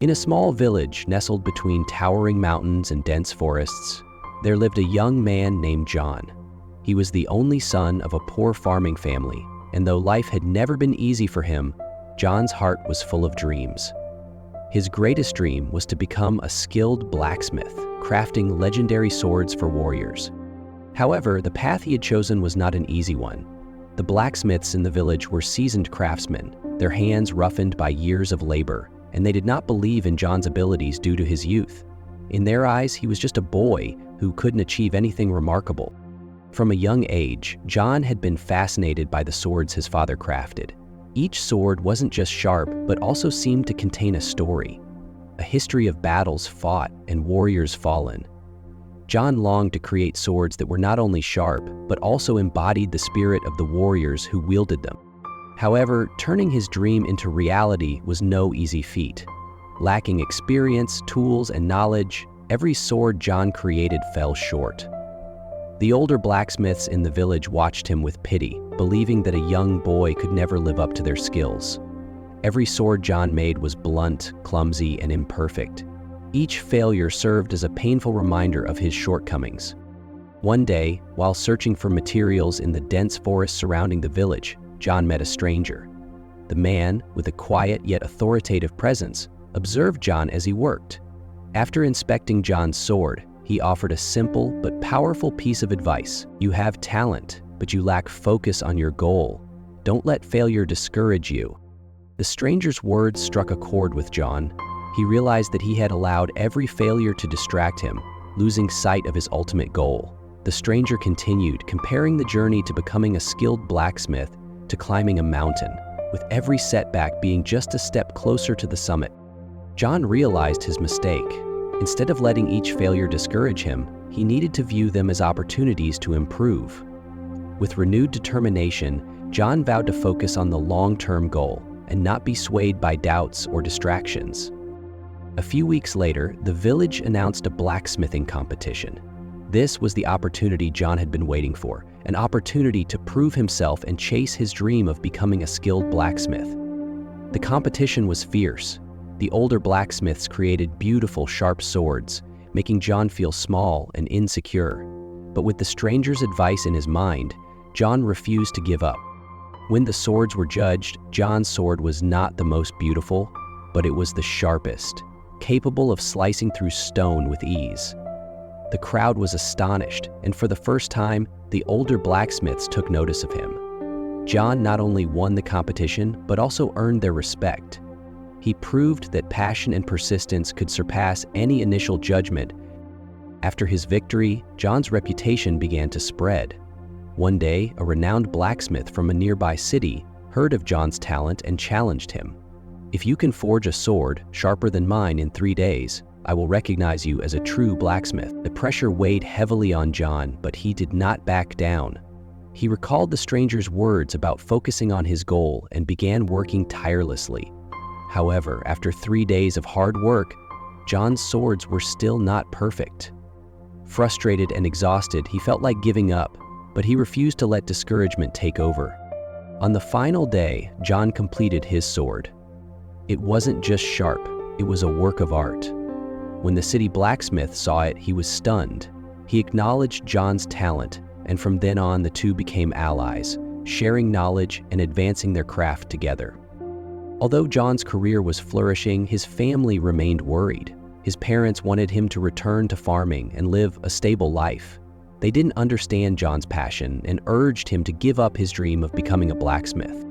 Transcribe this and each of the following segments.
In a small village nestled between towering mountains and dense forests, there lived a young man named John. He was the only son of a poor farming family, and though life had never been easy for him, John's heart was full of dreams. His greatest dream was to become a skilled blacksmith, crafting legendary swords for warriors. However, the path he had chosen was not an easy one. The blacksmiths in the village were seasoned craftsmen, their hands roughened by years of labor, and they did not believe in John's abilities due to his youth. In their eyes, he was just a boy who couldn't achieve anything remarkable. From a young age, John had been fascinated by the swords his father crafted. Each sword wasn't just sharp, but also seemed to contain a story, a history of battles fought and warriors fallen. John longed to create swords that were not only sharp, but also embodied the spirit of the warriors who wielded them. However, turning his dream into reality was no easy feat. Lacking experience, tools, and knowledge, every sword John created fell short. The older blacksmiths in the village watched him with pity, believing that a young boy could never live up to their skills. Every sword John made was blunt, clumsy, and imperfect. Each failure served as a painful reminder of his shortcomings. One day, while searching for materials in the dense forest surrounding the village, John met a stranger. The man, with a quiet yet authoritative presence, observed John as he worked. After inspecting John's sword, he offered a simple but powerful piece of advice. You have talent, but you lack focus on your goal. Don't let failure discourage you. The stranger's words struck a chord with John. He realized that he had allowed every failure to distract him, losing sight of his ultimate goal. The stranger continued, comparing the journey to becoming a skilled blacksmith to climbing a mountain, with every setback being just a step closer to the summit. John realized his mistake. Instead of letting each failure discourage him, he needed to view them as opportunities to improve. With renewed determination, John vowed to focus on the long-term goal and not be swayed by doubts or distractions. A few weeks later, the village announced a blacksmithing competition. This was the opportunity John had been waiting for, an opportunity to prove himself and chase his dream of becoming a skilled blacksmith. The competition was fierce. The older blacksmiths created beautiful, sharp swords, making John feel small and insecure. But with the stranger's advice in his mind, John refused to give up. When the swords were judged, John's sword was not the most beautiful, but it was the sharpest, capable of slicing through stone with ease. The crowd was astonished, and for the first time, the older blacksmiths took notice of him. John not only won the competition, but also earned their respect. He proved that passion and persistence could surpass any initial judgment. After his victory, John's reputation began to spread. One day, a renowned blacksmith from a nearby city heard of John's talent and challenged him. If you can forge a sword sharper than mine in 3 days, I will recognize you as a true blacksmith. The pressure weighed heavily on John, but he did not back down. He recalled the stranger's words about focusing on his goal and began working tirelessly. However, after 3 days of hard work, John's swords were still not perfect. Frustrated and exhausted, he felt like giving up, but he refused to let discouragement take over. On the final day, John completed his sword. It wasn't just sharp, it was a work of art. When the city blacksmith saw it, he was stunned. He acknowledged John's talent, and from then on the two became allies, sharing knowledge and advancing their craft together. Although John's career was flourishing, his family remained worried. His parents wanted him to return to farming and live a stable life. They didn't understand John's passion and urged him to give up his dream of becoming a blacksmith.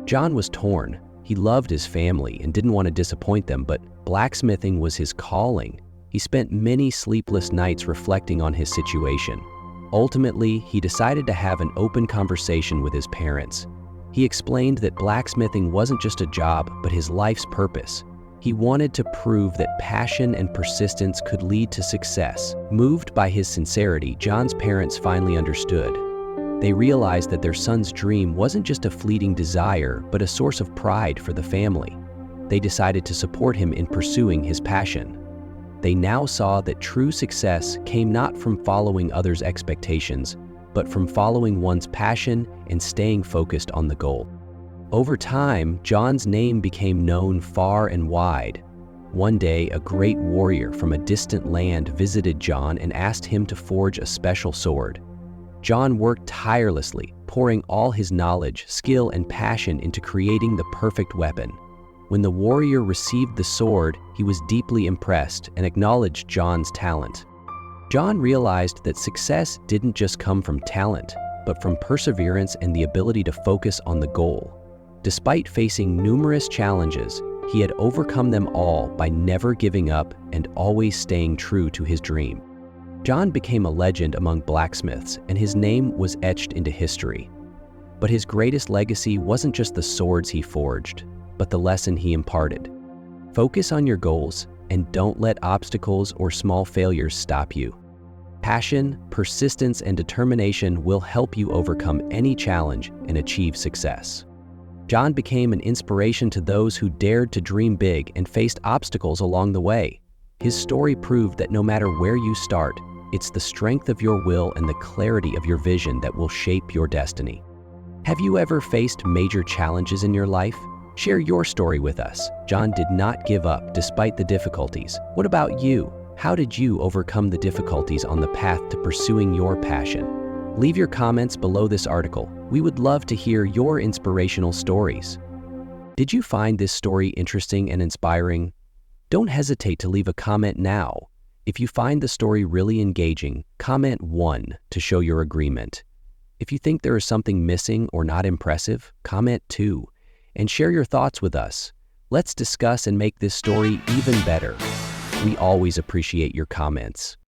John was torn. He loved his family and didn't want to disappoint them, but blacksmithing was his calling. He spent many sleepless nights reflecting on his situation. Ultimately, he decided to have an open conversation with his parents. He explained that blacksmithing wasn't just a job, but his life's purpose. He wanted to prove that passion and persistence could lead to success. Moved by his sincerity, John's parents finally understood. They realized that their son's dream wasn't just a fleeting desire, but a source of pride for the family. They decided to support him in pursuing his passion. They now saw that true success came not from following others' expectations, but from following one's passion and staying focused on the goal. Over time, John's name became known far and wide. One day, a great warrior from a distant land visited John and asked him to forge a special sword. John worked tirelessly, pouring all his knowledge, skill, and passion into creating the perfect weapon. When the warrior received the sword, he was deeply impressed and acknowledged John's talent. John realized that success didn't just come from talent, but from perseverance and the ability to focus on the goal. Despite facing numerous challenges, he had overcome them all by never giving up and always staying true to his dream. John became a legend among blacksmiths, and his name was etched into history. But his greatest legacy wasn't just the swords he forged, but the lesson he imparted. Focus on your goals and don't let obstacles or small failures stop you. Passion, persistence, and determination will help you overcome any challenge and achieve success. John became an inspiration to those who dared to dream big and faced obstacles along the way. His story proved that no matter where you start, it's the strength of your will and the clarity of your vision that will shape your destiny. Have you ever faced major challenges in your life? Share your story with us. John did not give up despite the difficulties. What about you? How did you overcome the difficulties on the path to pursuing your passion? Leave your comments below this article. We would love to hear your inspirational stories. Did you find this story interesting and inspiring? Don't hesitate to leave a comment now. If you find the story really engaging, comment 1 to show your agreement. If you think there is something missing or not impressive, comment 2 and share your thoughts with us. Let's discuss and make this story even better. We always appreciate your comments.